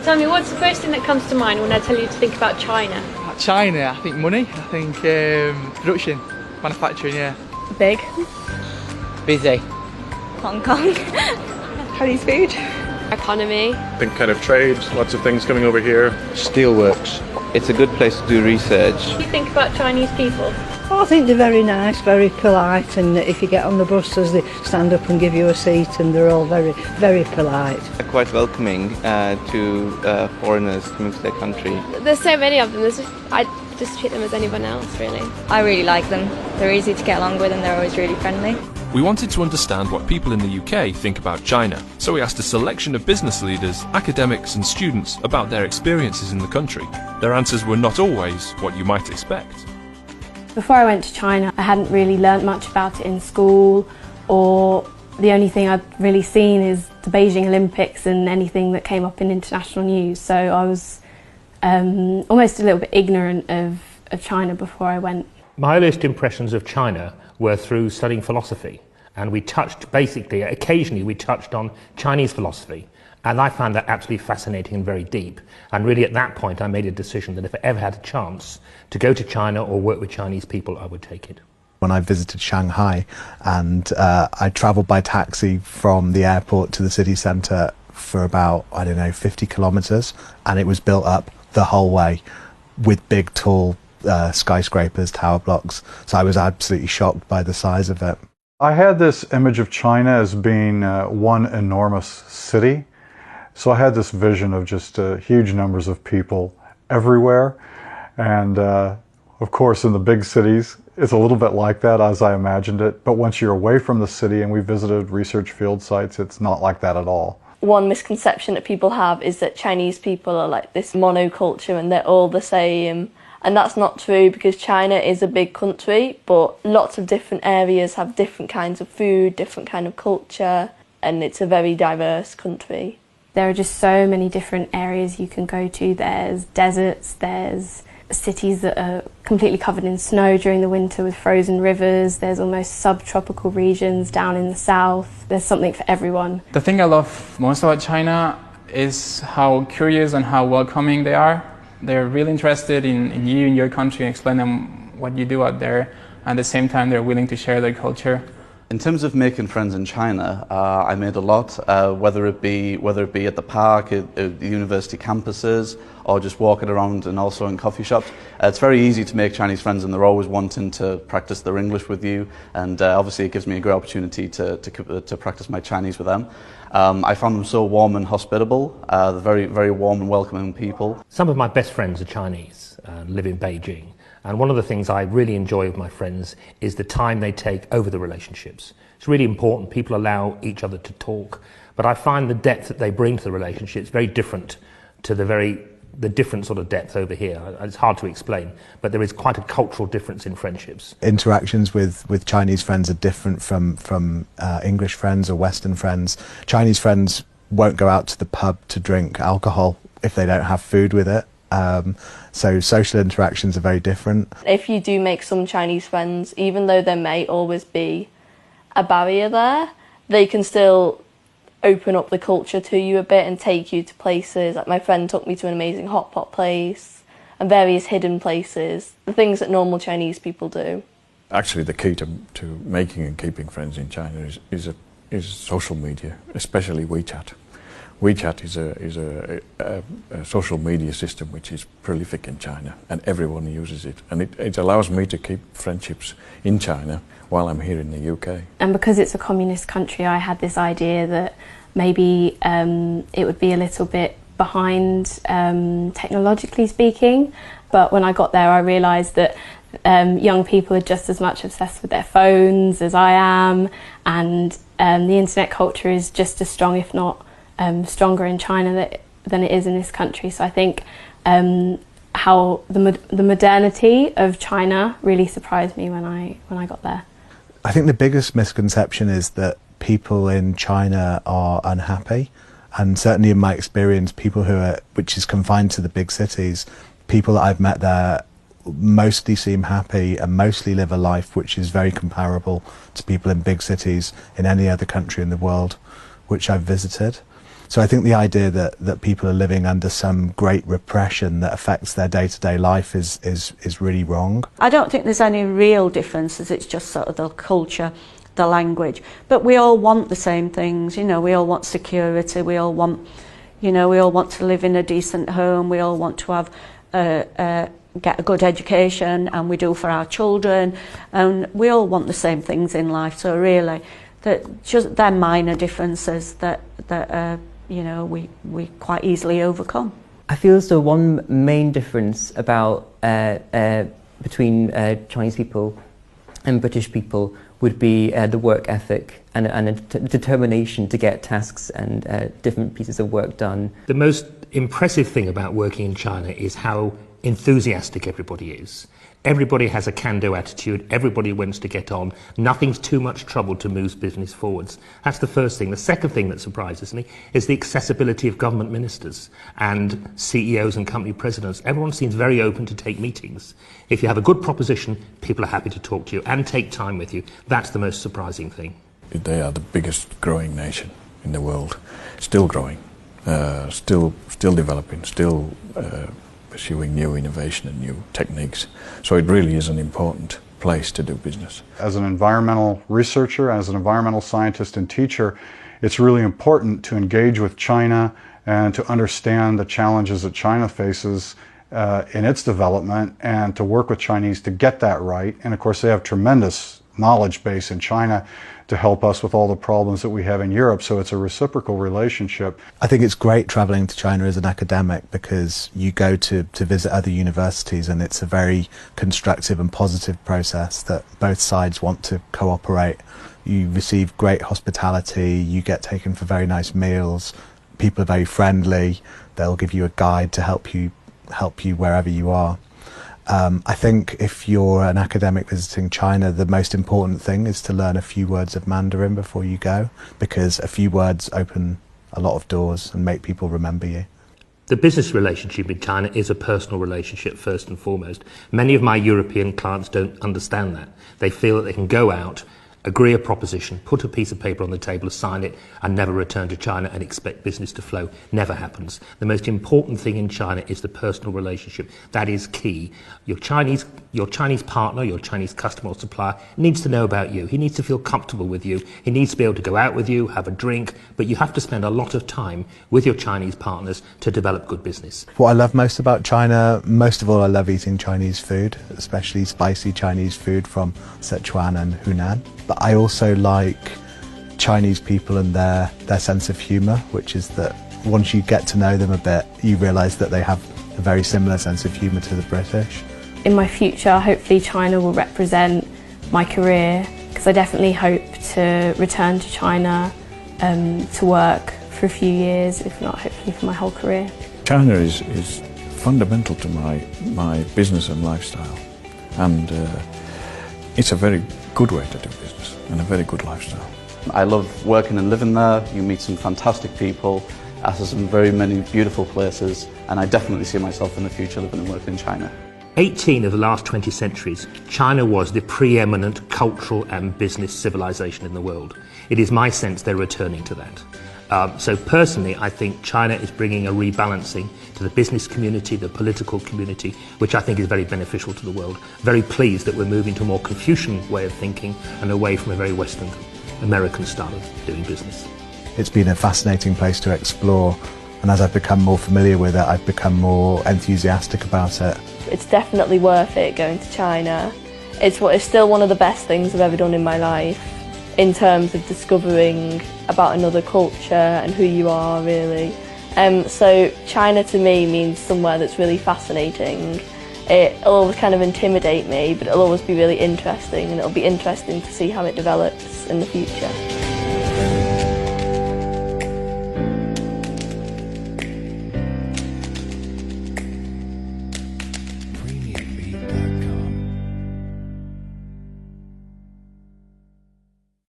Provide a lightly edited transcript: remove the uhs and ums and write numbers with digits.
Tell me, what's the first thing that comes to mind when I tell you to think about China? China, I think money, I think production, manufacturing, yeah. Big. Busy. Hong Kong. Chinese food. Economy. I think kind of trade, lots of things coming over here. Steelworks. It's a good place to do research. What do you think about Chinese people? Oh, I think they're very nice, very polite, and if you get on the buses they stand up and give you a seat, and they're all very, very polite. They're quite welcoming to foreigners coming to their country. There's so many of them. I just treat them as anyone else, really. I really like them. They're easy to get along with and they're always really friendly. We wanted to understand what people in the UK think about China, so we asked a selection of business leaders, academics and students about their experiences in the country. Their answers were not always what you might expect. Before I went to China, I hadn't really learnt much about it in school, or the only thing I'd really seen is the Beijing Olympics and anything that came up in international news, so I was almost a little bit ignorant of China before I went. My earliest impressions of China were through studying philosophy, and we touched, basically, occasionally we touched on Chinese philosophy, and I found that absolutely fascinating and very deep, and really at that point I made a decision that if I ever had a chance to go to China or work with Chinese people, I would take it. When I visited Shanghai, and I travelled by taxi from the airport to the city centre for about, 50 kilometres, and it was built up the whole way with big tall skyscrapers, tower blocks, so I was absolutely shocked by the size of it. I had this image of China as being one enormous city, so I had this vision of just huge numbers of people everywhere, and of course in the big cities it's a little bit like that as I imagined it, but once you're away from the city, and we visited research field sites, it's not like that at all. One misconception that people have is that Chinese people are like this monoculture and they're all the same. And that's not true, because China is a big country, but lots of different areas have different kinds of food, different kind of culture, and it's a very diverse country. There are just so many different areas you can go to. There's deserts, there's cities that are completely covered in snow during the winter with frozen rivers, there's almost subtropical regions down in the south. There's something for everyone. The thing I love most about China is how curious and how welcoming they are. They're really interested in you and your country and explain them what you do out there. At the same time, they're willing to share their culture. In terms of making friends in China, I made a lot, whether it be at the park, at the university campuses, or just walking around and also in coffee shops. It's very easy to make Chinese friends, and they're always wanting to practice their English with you, and obviously it gives me a great opportunity to practice my Chinese with them. I found them so warm and hospitable. They're very, very warm and welcoming people. Some of my best friends are Chinese, live in Beijing. And one of the things I really enjoy with my friends is the time they take over the relationships. It's really important. People allow each other to talk. But I find the depth that they bring to the relationships very different to the different sort of depth over here. It's hard to explain, but there is quite a cultural difference in friendships. Interactions with Chinese friends are different from English friends or Western friends. Chinese friends won't go out to the pub to drink alcohol if they don't have food with it. So social interactions are very different. If you do make some Chinese friends, even though there may always be a barrier there, they can still open up the culture to you a bit and take you to places. Like my friend took me to an amazing hot pot place and various hidden places, the things that normal Chinese people do. Actually, the key to making and keeping friends in China is social media, especially WeChat. WeChat is a social media system which is prolific in China, and everyone uses it. And it allows me to keep friendships in China while I'm here in the UK. And because it's a communist country, I had this idea that maybe it would be a little bit behind technologically speaking. But when I got there, I realised that young people are just as much obsessed with their phones as I am, and the internet culture is just as strong, if not stronger in China than it is in this country. So I think how the modernity of China really surprised me when I got there. I think the biggest misconception is that people in China are unhappy, and certainly in my experience, which is confined to the big cities, people that I've met there mostly seem happy and mostly live a life which is very comparable to people in big cities in any other country in the world which I've visited. So I think the idea that people are living under some great repression that affects their day-to-day life is really wrong. I don't think there's any real differences, it's just sort of the culture, the language. But we all want the same things, you know, we all want security, we all want, you know, we all want to live in a decent home, we all want to have get a good education, and we do for our children, and we all want the same things in life. So really, they're minor differences that you know, we quite easily overcome. I feel as though one main difference about between Chinese people and British people would be the work ethic and a determination to get tasks and different pieces of work done. The most impressive thing about working in China is how enthusiastic everybody is. Everybody has a can-do attitude, everybody wants to get on, nothing's too much trouble to move business forwards. That's the first thing. The second thing that surprises me is the accessibility of government ministers and CEOs and company presidents. Everyone seems very open to take meetings. If you have a good proposition, people are happy to talk to you and take time with you. That's the most surprising thing. They are the biggest growing nation in the world, still growing, still developing, still pursuing new innovation and new techniques. So it really is an important place to do business. As an environmental researcher, as an environmental scientist and teacher, it's really important to engage with China and to understand the challenges that China faces in its development, and to work with Chinese to get that right. And of course they have tremendous knowledge base in China to help us with all the problems that we have in Europe, so it's a reciprocal relationship. I think it's great travelling to China as an academic, because you go to visit other universities and it's a very constructive and positive process that both sides want to cooperate. You receive great hospitality, you get taken for very nice meals, people are very friendly, they'll give you a guide to help you wherever you are. I think if you're an academic visiting China, the most important thing is to learn a few words of Mandarin before you go, because a few words open a lot of doors and make people remember you. The business relationship in China is a personal relationship first and foremost. Many of my European clients don't understand that. They feel that they can go out, agree a proposition, put a piece of paper on the table, sign it, and never return to China and expect business to flow. Never happens. The most important thing in China is the personal relationship. That is key. Your Chinese partner, your Chinese customer or supplier needs to know about you. He needs to feel comfortable with you. He needs to be able to go out with you, have a drink, but you have to spend a lot of time with your Chinese partners to develop good business. What I love most about China, most of all I love eating Chinese food, especially spicy Chinese food from Sichuan and Hunan. But I also like Chinese people and their sense of humour, which is that once you get to know them a bit, you realise that they have a very similar sense of humour to the British. In my future, hopefully China will represent my career, because I definitely hope to return to China to work for a few years, if not hopefully for my whole career. China is fundamental to my business and lifestyle, and it's a very good way to do business and a very good lifestyle. I love working and living there. You meet some fantastic people, access some very many beautiful places, and I definitely see myself in the future living and working in China. 18 of the last 20 centuries, China was the preeminent cultural and business civilization in the world. It is my sense they're returning to that. So personally, I think China is bringing a rebalancing to the business community, the political community, which I think is very beneficial to the world. Very pleased that we're moving to a more Confucian way of thinking and away from a very Western American style of doing business. It's been a fascinating place to explore, and as I've become more familiar with it, I've become more enthusiastic about it. It's definitely worth it going to China. It's still one of the best things I've ever done in my life, in terms of discovering about another culture and who you are, really. So China to me means somewhere that's really fascinating. It'll always kind of intimidate me, but it'll always be really interesting, and it'll be interesting to see how it develops in the future.